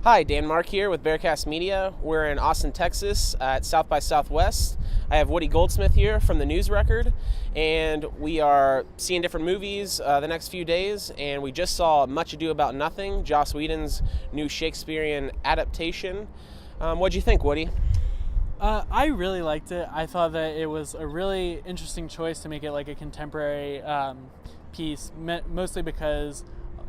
Hi, Dan Marque here with Bearcast Media. We're in Austin, Texas at South by Southwest. I have Woody Goldsmith here from the News Record, and we are seeing different movies the next few days, and we just saw Much Ado About Nothing, Joss Whedon's new Shakespearean adaptation. What'd you think, Woody? I really liked it. I thought that it was a really interesting choice to make it like a contemporary piece, mostly because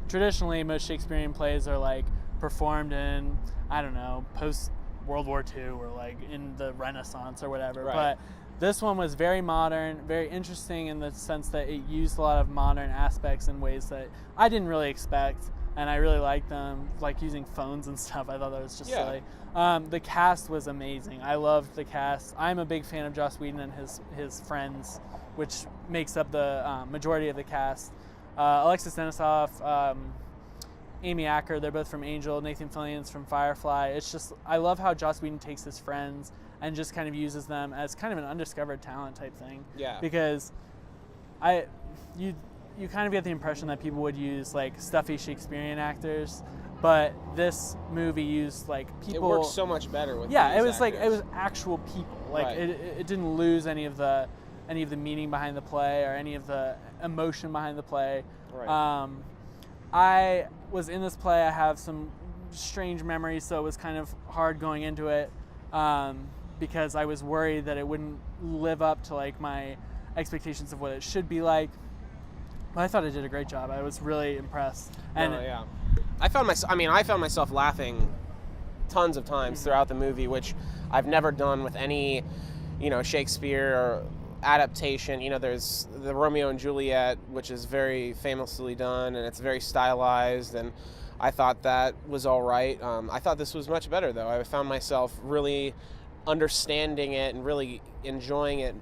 traditionally most Shakespearean plays are like performed in, I don't know, post World War II or like in the Renaissance or whatever. Right. But this one was very modern, very interesting in the sense that it used a lot of modern aspects in ways that I didn't really expect, and I really liked them, like using phones and stuff. I thought that was just silly. The cast was amazing. I loved the cast. I'm a big fan of Joss Whedon and his friends, which makes up the majority of the cast. Alexis Denisof, Amy Acker, they're both from Angel. Nathan Fillion's from Firefly. It's just, I love how Joss Whedon takes his friends and just kind of uses them as kind of an undiscovered talent type thing. Yeah. Because you kind of get the impression that people would use like stuffy Shakespearean actors, but this movie used like people. It works so much better with yeah, these it was actors. like it was actual people. Like Right. it didn't lose any of the meaning behind the play or any of the emotion behind the play. Right. I was in this play. I have some strange memories, so it was kind of hard going into it because I was worried that it wouldn't live up to like my expectations of what it should be like. But I thought it did a great job. I was really impressed. And yeah. I found myself laughing tons of times throughout the movie, which I've never done with any, Shakespeare or adaptation. There's the Romeo and Juliet, which is very famously done, and it's very stylized, and I thought that was all right. I thought this was much better, though. I found myself really understanding it and really enjoying it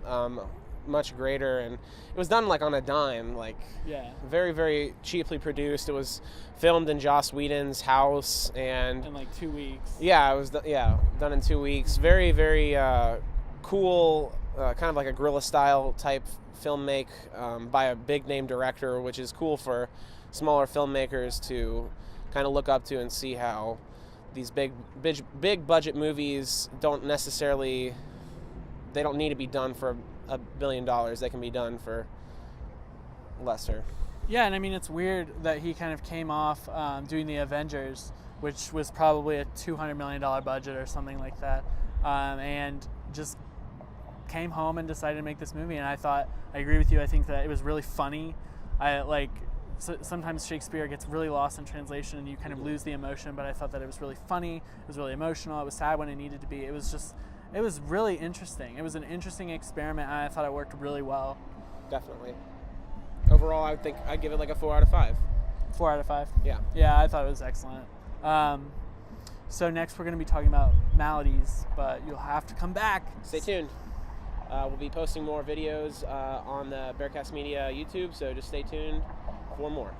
much greater, and it was done like on a dime, like very, very cheaply produced. It was filmed in Joss Whedon's house, and in like 2 weeks. Yeah, it was done in 2 weeks. Very, very cool. Kind of like a guerrilla style type filmmake by a big name director, which is cool for smaller filmmakers to kind of look up to and see how these big budget movies don't need to be done for $1 billion. They can be done for lesser. Yeah, and I mean, it's weird that he kind of came off doing the Avengers, which was probably a $200 million budget or something like that, and just came home and decided to make this movie. And I agree with you. I think that it was really funny. Sometimes Shakespeare gets really lost in translation and you kind of lose the emotion, but I thought that it was really funny. It was really emotional. It was sad when it needed to be. It was really interesting. It was an interesting experiment, and I thought it worked really well. Definitely. Overall, I think I'd give it like a 4 out of 5. 4 out of 5? Yeah. Yeah, I thought it was excellent. So next we're going to be talking about Maladies, but you'll have to come back. Stay tuned. We'll be posting more videos on the Bearcast Media YouTube, so just stay tuned for more.